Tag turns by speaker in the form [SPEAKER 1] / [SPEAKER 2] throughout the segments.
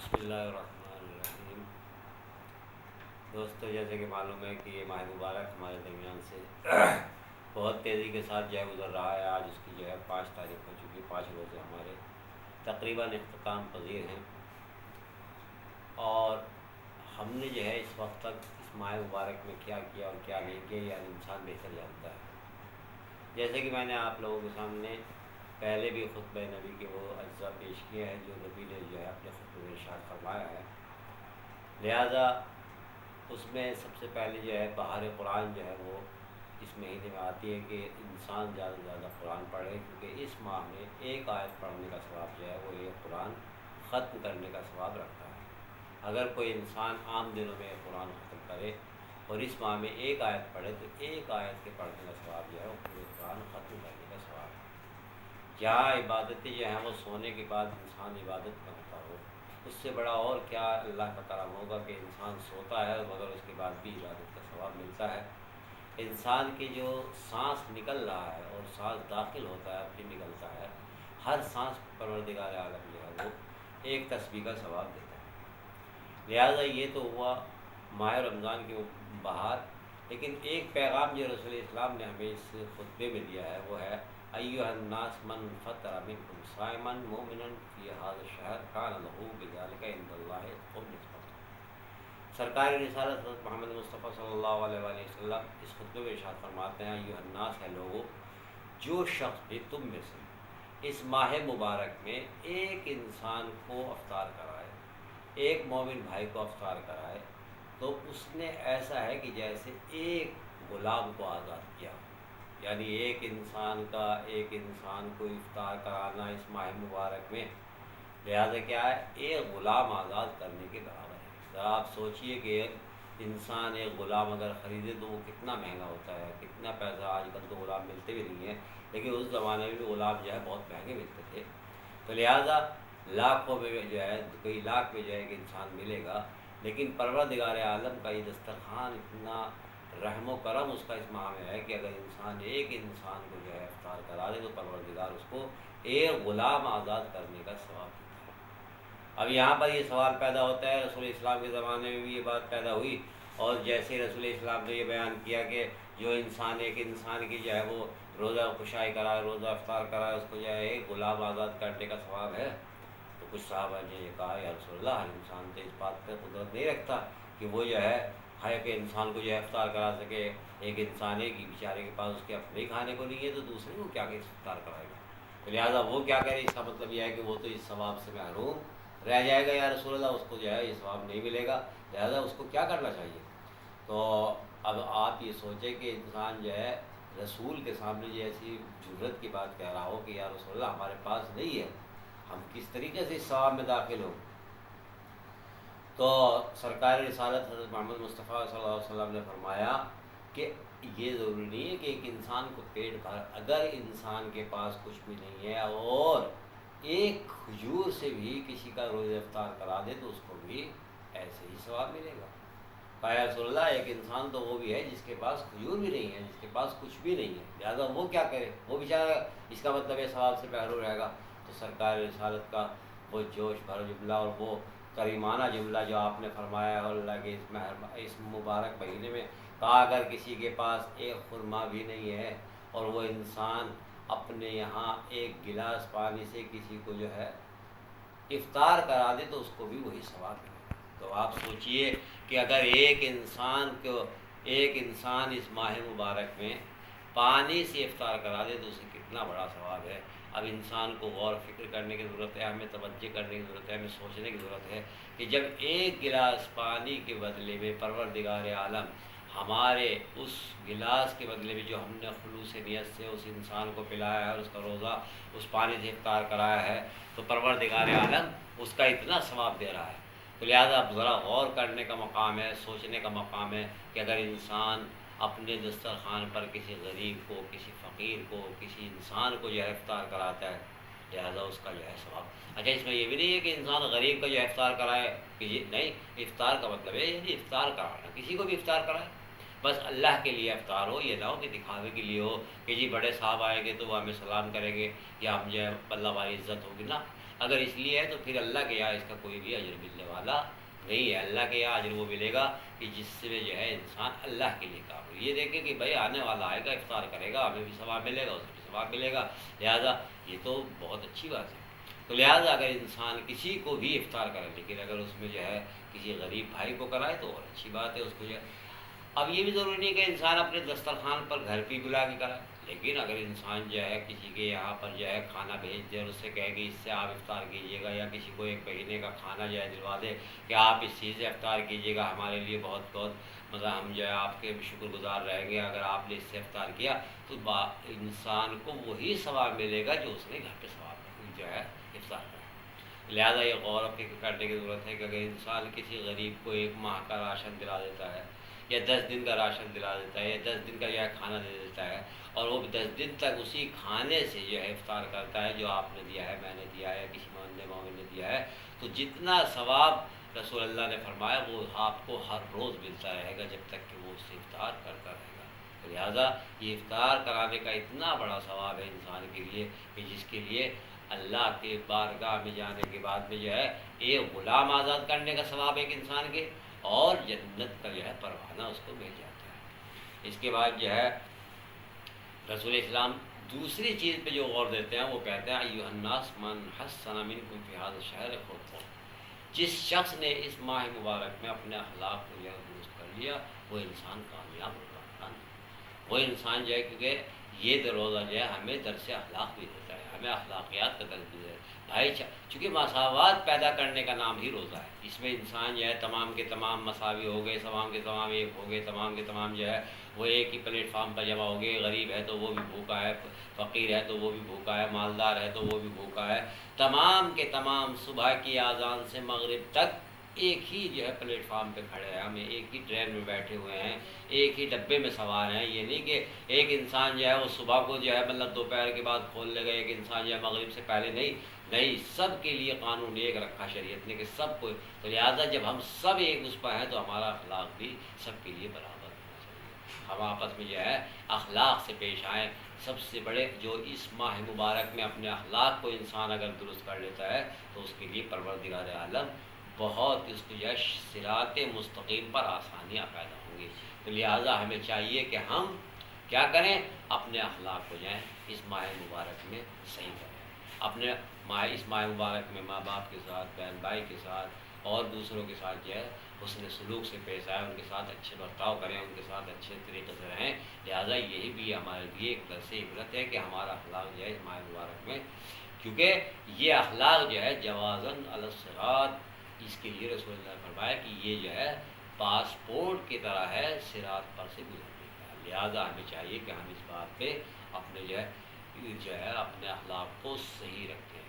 [SPEAKER 1] بسم اللہ الرحمن الرحیم۔ دوستو، جیسے کہ معلوم ہے کہ یہ ماہ مبارک ہمارے درمیان سے بہت تیزی کے ساتھ جو ہے گزر رہا ہے۔ آج اس کی جو ہے 5 تاریخ ہو چکی، 5 روزے ہمارے تقریباً اختتام پذیر ہیں، اور ہم نے جو ہے اس وقت تک اس ماہ مبارک میں کیا کیا اور کیا نہیں کیا، یہ انسان بہتر جانتا ہے۔ جیسے کہ میں نے آپ لوگوں کے سامنے پہلے بھی خطبہ نبی کے وہ اجزاء پیش کیے ہیں جو نبی نے جو ہے اپنے خطبے میں ارشاد فرمایا ہے، لہذا اس میں سب سے پہلے جو ہے بہار قرآن جو ہے وہ اس مہینے میں آتی ہے کہ انسان زیادہ سے زیادہ قرآن پڑھے، کیونکہ اس ماہ میں ایک آیت پڑھنے کا ثواب جو ہے وہ ایک قرآن ختم کرنے کا ثواب رکھتا ہے۔ اگر کوئی انسان عام دنوں میں قرآن ختم کرے اور اس ماہ میں ایک آیت پڑھے تو ایک آیت کے پڑھنے کا ثواب جو ہے وہ پورے قرآن ختم کرنے کا ثواب ہے۔ جہاں عبادتیں جو ہیں وہ سونے کے بعد انسان عبادت میں ہوتا ہو، اس سے بڑا اور کیا اللہ کا کرم ہوگا کہ انسان سوتا ہے مگر اس کے بعد بھی عبادت کا ثواب ملتا ہے۔ انسان کی جو سانس نکل رہا ہے اور سانس داخل ہوتا ہے پھر نکلتا ہے، ہر سانس پروردگار عالم جو ہے وہ ایک تسبیح کا ثواب دیتا ہے۔ لہٰذا یہ تو ہوا ماہ رمضان کی بہار، لیکن ایک پیغام جو رسول اسلام نے ہمیں اس خطبے میں دیا ہے وہ ہے ایھا الناس من فطر منکم صائما مؤمنا فی ھذا الشہر کان لہ بذلک عند اللہ عتق نسبۃ۔ سرکار رسالت حضرت محمد مصطفیٰ صلی اللہ علیہ وآلہ وسلم اس خطبے میں ارشاد فرماتے ہیں، ایھا الناس ہے لوگوں، جو شخص بھی تم میں سے اس ماہ مبارک میں ایک انسان کو افطار کرائے، ایک مومن بھائی کو افطار کرائے، تو اس نے ایسا ہے کہ جیسے ایک غلام کو آزاد کیا۔ یعنی ایک انسان کو افطار کرانا اس ماہ مبارک میں، لہٰذا کیا ہے، ایک غلام آزاد کرنے کے برابر ہے۔ ذرا آپ سوچئے کہ ایک انسان ایک غلام اگر خریدے تو وہ کتنا مہنگا ہوتا ہے، کتنا پیسہ۔ آج کل تو غلام ملتے بھی نہیں ہیں، لیکن اس زمانے میں بھی غلام جو ہے بہت مہنگے ملتے تھے۔ تو لہٰذا لاکھوں میں جو ہے، کئی لاکھ میں جو ہے کہ انسان ملے گا، لیکن پروردگار عالم کا یہ دسترخوان اتنا رحم و کرم اس کا اس ماہ میں ہے کہ اگر ایک انسان کو جو ہے افطار کرا دے تو پروردگار اس کو ایک غلام آزاد کرنے کا ثواب دیتا ہے۔ اب یہاں پر یہ سوال پیدا ہوتا ہے، رسول اسلام کے زمانے میں بھی یہ بات پیدا ہوئی، اور جیسے رسول اسلام نے یہ بیان کیا کہ جو ایک انسان کی جو ہے وہ روزہ کشائی کرائے، روزہ افطار کرائے، اس کو جو ہے ایک غلام آزاد کرنے کا ثواب ہے، تو کچھ صحابہ نے یہ کہا، یا رسول اللہ، ہر انسان تو اس بات پہ قدرت نہیں رکھتا کہ وہ جو ہے ہر ایک انسان کو جو ہے افطار کرا سکے۔ ایک انسان ہے کہ بیچارے کے پاس اس کے اپنے ہی کھانے کو نہیں ہے تو دوسرے کو کیا کہ افطار کرائے گا، تو لہٰذا وہ کیا کرے، اس کا مطلب یہ ہے کہ وہ تو اس ثواب سے محروم رہ جائے گا، یا رسول اللہ، اس کو جو ہے یہ ثواب نہیں ملے گا، لہٰذا اس کو کیا کرنا چاہیے۔ تو اب آپ یہ سوچیں کہ انسان جو ہے رسول کے سامنے جو ایسی جرت کی بات کہہ رہا ہو کہ یا رسول اللہ ہمارے پاس نہیں ہے، ہم کس طریقے سے اس ثواب میں داخل ہوں۔ تو سرکار رسالت حضرت محمد مصطفیٰ صلی اللہ علیہ وسلم نے فرمایا کہ یہ ضروری نہیں ہے کہ ایک انسان کو پیٹ بھر، اگر انسان کے پاس کچھ بھی نہیں ہے اور ایک کھجور سے بھی کسی کا روزہ افطار کرا دے تو اس کو بھی ایسے ہی ثواب ملے گا۔ یا رسول اللہ، ایک انسان تو وہ بھی ہے جس کے پاس کھجور بھی نہیں ہے، جس کے پاس کچھ بھی نہیں ہے، لہٰذا وہ کیا کرے، وہ بیچارہ اس کا مطلب ہے ثواب سے محروم رہے گا۔ تو سرکار رسالت کا وہ جوش بھر جملہ اور وہ کریمانہ جملہ جو آپ نے فرمایا اور اللہ کے اس مبارک مہینے میں کہا، اگر کسی کے پاس ایک خرما بھی نہیں ہے اور وہ انسان اپنے یہاں ایک گلاس پانی سے کسی کو جو ہے افطار کرا دے تو اس کو بھی وہی ثواب ملے گا۔ تو آپ سوچئے کہ اگر ایک انسان اس ماہ مبارک میں پانی سے افطار کرا دے تو اسے کتنا بڑا ثواب ہے۔ اب انسان کو غور و فکر کرنے کی ضرورت ہے، ہمیں توجہ کرنے کی ضرورت ہے، ہمیں سوچنے کی ضرورت ہے کہ جب ایک گلاس پانی کے بدلے میں پروردگار عالم ہمارے اس گلاس کے بدلے میں جو ہم نے خلوص نیت سے اس انسان کو پلایا ہے اور اس کا روزہ اس پانی سے افطار کرایا ہے، تو پروردگار عالم اس کا اتنا ثواب دے رہا ہے۔ تو لہٰذا اب ذرا غور کرنے کا مقام ہے، سوچنے کا مقام ہے کہ اگر انسان اپنے دسترخوان پر کسی غریب کو، کسی فقیر کو، کسی انسان کو جو ہے افطار کراتا ہے، لہٰذا اس کا جو ہے ثواب۔ اچھا، اس میں یہ بھی نہیں ہے کہ انسان غریب کا جو ہے افطار کرائے، کہ نہیں، افطار کا مطلب ہے یعنی افطار کرانا، کسی کو بھی افطار کرائے، بس اللہ کے لیے افطار ہو، یہ نہ ہو کہ دکھاوے کے لیے ہو کہ جی بڑے صاحب آئیں گے تو وہ ہمیں سلام کریں گے یا ہم جو ہے اللہ ہماری عزت ہوگی، نا، اگر اس لیے ہے تو پھر اللہ کے یہاں اس کا کوئی بھی اجر ملنے والا نہیں ہے۔ اللہ کے یہاں اجر وہ ملے گا کہ جس سے جو ہے انسان اللہ کے لیے کام ہو۔ یہ دیکھے کہ بھائی آنے والا آئے گا افطار کرے گا، ہمیں بھی ثواب ملے گا، اسے بھی ثواب ملے گا، لہٰذا یہ تو بہت اچھی بات ہے۔ تو لہٰذا اگر انسان کسی کو بھی افطار کرے، لیکن اگر اس میں جو ہے کسی غریب بھائی کو کرائے تو اور اچھی بات ہے اس کو جو ہے۔ اب یہ بھی ضروری نہیں کہ انسان اپنے دسترخوان پر گھر پہ بلا کے کرائے، لیکن اگر انسان جو ہے کسی کے یہاں پر جو ہے کھانا بھیج دے اور اس سے کہے کہ اس سے آپ افطار کیجیے گا، یا کسی کو ایک مہینے کا کھانا جو ہے دلوا دے کہ آپ اس چیز سے افطار کیجیے گا، ہمارے لیے بہت بہت مطلب ہم جو ہے آپ کے شکر گزار رہیں گے اگر آپ نے اس سے افطار کیا، تو انسان کو وہی ثواب ملے گا جو اس نے گھر پہ ثواب جو ہے افطار کرا۔ لہٰذا یہ غور و فکر کرنے کی ضرورت ہے کہ اگر انسان کسی غریب کو 1 ماہ کا راشن دلا دیتا ہے، یا 10 دن کا راشن دلا دیتا ہے، یا 10 دن کا جو ہے کھانا دے دیتا ہے، اور وہ 10 دن تک اسی کھانے سے جو ہے افطار کرتا ہے جو آپ نے دیا ہے، میں نے دیا ہے، یا کسی مومن نے دیا ہے، تو جتنا ثواب رسول اللہ نے فرمایا وہ آپ کو ہر روز ملتا رہے گا جب تک کہ وہ اس سے افطار کرتا رہے گا۔ لہٰذا یہ افطار کرانے کا اتنا بڑا ثواب ہے انسان کے لیے کہ جس کے لیے اللہ کے بارگاہ میں جانے کے بعد میں جو ہے ایک غلام آزاد کرنے کا ثواب ایک انسان کے، اور جنت کا جو ہے پروانہ اس کو مل جاتا ہے۔ اس کے بعد جو ہے رسول اسلام دوسری چیز پہ جو غور دیتے ہیں وہ کہتے ہیں ایھا الناس من حسن منکم فی ھذا الشہر خلقہ، جس شخص نے اس ماہ مبارک میں اپنے اخلاق کو جو ہے درست کر لیا وہ انسان کامیاب ہوگا۔ وہ انسان جو ہے، کیونکہ یہ روزہ جو ہے ہمیں درس اخلاق بھی دیتا ہے، ہمیں اخلاقیات کا درس بھی دیتا ہے بھائی، چونکہ مساوات پیدا کرنے کا نام ہی روزہ ہے۔ اس میں انسان جو ہے تمام کے تمام مساوی ہو گئے، تمام کے تمام ایک ہو گئے، تمام کے تمام جو ہے وہ ایک ہی پلیٹ فارم پر جمع ہو گئے، غریب ہے تو وہ بھی بھوکا ہے، فقیر ہے تو وہ بھی بھوکا ہے، مالدار ہے تو وہ بھی بھوکا ہے، تمام کے تمام صبح کی اذان سے مغرب تک ایک ہی جو ہے پلیٹ فارم پہ کھڑے ہیں، ہم ایک ہی ٹرین میں بیٹھے ہوئے ہیں، ایک ہی ڈبے میں سوار ہیں۔ یہ نہیں کہ ایک انسان جو ہے وہ صبح کو جو ہے مطلب دوپہر کے بعد کھول لے گا، ایک انسان جو ہے مغرب سے پہلے نہیں، سب کے لیے قانون ایک رکھا شریعت نے کہ سب کو۔ تو لہٰذا جب ہم سب ایک اس پر ہیں تو ہمارا اخلاق بھی سب کے لیے برابر ہونا چاہیے، ہم آپس میں جو ہے اخلاق سے پیش آئیں۔ سب سے بڑے جو اس ماہ مبارک میں اپنے اخلاق کو انسان اگر درست کر لیتا ہے تو اس کے لیے پروردگار عالم بہت اس کو جو ہے صراط مستقیم پر آسانیاں پیدا ہوں گی۔ تو لہٰذا ہمیں چاہیے کہ ہم کیا کریں، اپنے اخلاق کو جو ہے اس ماہ مبارک میں صحیح کریں، اپنے اس ماہ مبارک میں ماں باپ کے ساتھ، بہن بھائی کے ساتھ اور دوسروں کے ساتھ جو ہے حسن سلوک سے پیش آئے، ان کے ساتھ اچھے برتاؤ کریں، ان کے ساتھ اچھے طریقے سے رہیں۔ لہٰذا یہی بھی ہمارے لیے ایک درس عبرت ہے کہ ہمارا اخلاق جو ہے اس ماہ مبارک میں، کیونکہ یہ اخلاق جو ہے جوازاً علی الصراط، اس کے لیے رسول اللہ نے فرمایا کہ یہ جو ہے پاسپورٹ کی طرح ہے صراط پر سے گزرنے کا۔ لہٰذا ہمیں چاہیے کہ ہم اس بات پہ اپنے جو ہے اپنے اخلاق کو صحیح رکھیں۔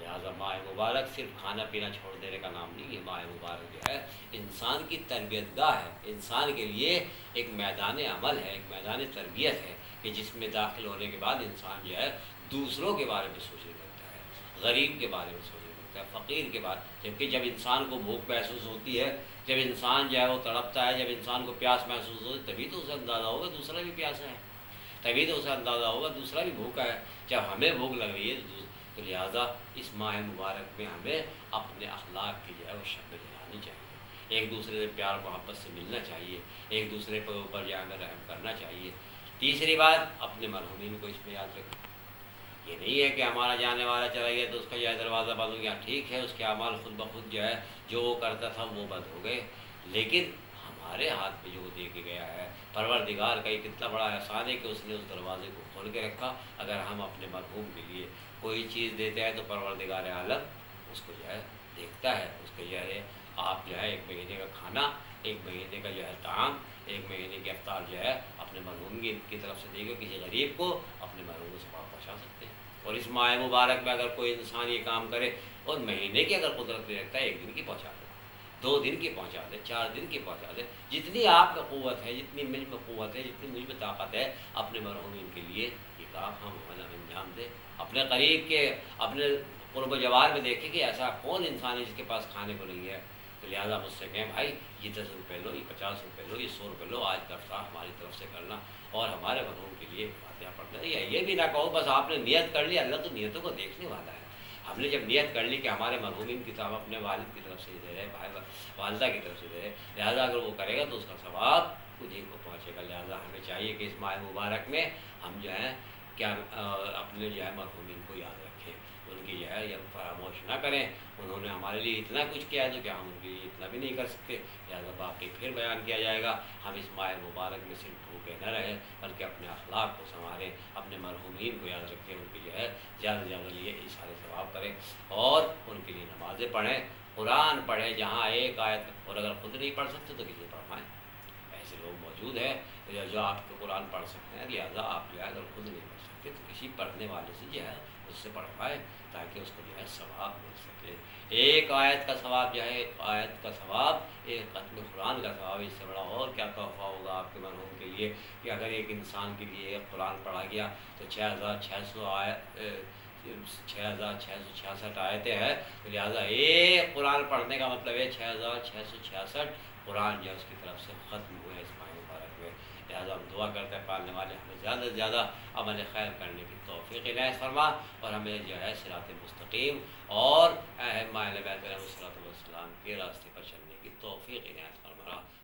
[SPEAKER 1] لہٰذا ماہ مبارک صرف کھانا پینا چھوڑ دینے کا نام نہیں ہے، ماہ مبارک جو ہے انسان کی تربیت گاہ ہے، انسان کے لیے ایک میدان عمل ہے، ایک میدان تربیت ہے کہ جس میں داخل ہونے کے بعد انسان جو ہے دوسروں کے بارے میں سوچنے لگتا ہے، غریب کے بارے میں سوچنے لگتا ہے، فقیر کے بارے، جبکہ جب انسان کو بھوک محسوس ہوتی ہے، جب انسان جو ہے وہ تڑپتا ہے، جب انسان کو پیاس محسوس ہوتی ہے، تبھی تو اسے اندازہ ہوگا دوسرا بھی پیاسا ہے، تبھی تو اسے اندازہ ہوگا دوسرا بھی بھوکا ہے۔ جب ہمیں بھوک لگ رہی ہے تو لہٰذا اس ماہ مبارک میں ہمیں اپنے اخلاق کی جو ہے وہ شکل دلانا چاہیے، ایک دوسرے سے پیار محبت سے ملنا چاہیے، ایک دوسرے کے اوپر جو ہے ہمیں رحم کرنا چاہیے۔ تیسری بات، اپنے مرحومین کو اس میں یاد رکھیں۔ یہ نہیں ہے کہ ہمارا جانے والا چلا گیا تو اس کا جو ہے دروازہ بند ہو گیا، ٹھیک ہے اس کے اعمال خود بخود جو ہے جو وہ کرتا تھا وہ بند ہو گئے، لیکن ہمارے ہاتھ میں جو دے کے گیا ہے پروردگار کا یہ کتنا بڑا احسان ہے کہ اس نے اس دروازے کو کھول کے رکھا۔ اگر ہم اپنے مرحوم کے لیے کوئی چیز دیتے ہیں تو پروردگار عالم اس کو جو ہے دیکھتا ہے، اس کو جو ہے آپ جو ہے 1 مہینے کا کھانا، 1 مہینے کا جو ہے طعام، 1 مہینے کی افطار جو ہے اپنے مرحوم کی طرف سے دے گا، کسی غریب کو اپنے مرحوم کو ثواب پہنچا سکتے ہیں۔ اور اس ماہ مبارک میں اگر کوئی انسان یہ کام کرے اور مہینے کی اگر قدرت نہیں رکھتا ہے، 1 دن کی پہنچا دے، 2 دن کی پہنچا دے، 4 دن کی پہنچا دے، جتنی آپ کا قوت ہے، جتنی مجھ میں قوت ہے، جتنی مجھ میں طاقت ہے، اپنے مرحومین کے لیے یہ کام ہم انجام دیں۔ اپنے قریب کے، اپنے قرب و جوار میں دیکھیں کہ ایسا کون انسان ہے جس کے پاس کھانے کو نہیں ہے، تو لہٰذا مجھ سے کہیں بھائی یہ 10 روپے لو، یہ 50 روپے لو، یہ 100 روپے لو، آج کا افطار ہماری طرف سے کرنا اور ہمارے مرحوم کے لیے فاتحہ پڑھنا۔ یہ بھی نہ کہو بس آپ نے نیت کر لی، اللہ تو نیتوں کو دیکھنے والا ہے، ہم نے جب نیت کر لی کہ ہمارے مرحومین کی طرف اپنے والد کی طرف سے دے رہے بھائی والدہ کی طرف سے دے رہے، لہٰذا اگر وہ کرے گا تو اس کا ثواب انہیں کو پہنچے گا۔ لہٰذا ہمیں چاہیے کہ اس ماہ مبارک میں ہم جو ہے کیا اپنے جو ہے مرحومین کو یاد رکھیں، ان کی جو ہے یہ فراموش نہ کریں۔ انہوں نے ہمارے لیے اتنا کچھ کیا ہے تو کیا ہم ان کے لیے اتنا بھی نہیں کر سکتے، لہٰذا باقی پھر بیان کیا جائے گا۔ ہم اس ماہ مبارک میں صرف بھوکے نہ رہیں بلکہ اپنے اخلاق کو سنواریں، اپنے مرحومین کو یاد رکھیں، ان کی جو ہے زیادہ سے زیادہ لیے اشارے ثواب کریں اور ان کے لیے نمازیں پڑھیں، قرآن پڑھیں جہاں ایک آیت، اور اگر خود نہیں پڑھ سکتے تو کسی پڑھوائیں۔ ایسے لوگ موجود ہیں جو آپ کو قرآن پڑھ سکتے ہیں، لہٰذا آپ جو ہے اگر خود نہیں پڑھ سکتے تو کسی پڑھنے والے سے جو ہے اس سے پڑھوائیں تاکہ اس کو جو ہے ثواب مل سکے۔ ایک آیت کا ثواب جو ہے، ایک آیت کا ثواب ایک ختم قرآن کا ثواب، اس سے بڑا اور کیا تحفہ ہوگا آپ کے مرحوم کے لیے کہ اگر ایک انسان کے لیے ایک قرآن پڑھا گیا تو 6666 آیتیں ہیں، تو لہٰذا ایک قرآن پڑھنے کا مطلب ہے 6666 قرآن جو ہے اس کی طرف سے ختم ہوئے اس ماہ مبارک میں۔ لہٰذا ہم دعا کرتے ہیں پالنے والے ہمیں زیادہ سے زیادہ عمل خیر کرنے کی توفیق عنایت فرما، اور ہمیں جو ہے صراط مستقیم اور ائمہ اہل بیت علیہم الصلوۃ والسلام کے راستے پر چلنے کی توفیق عنایت فرما۔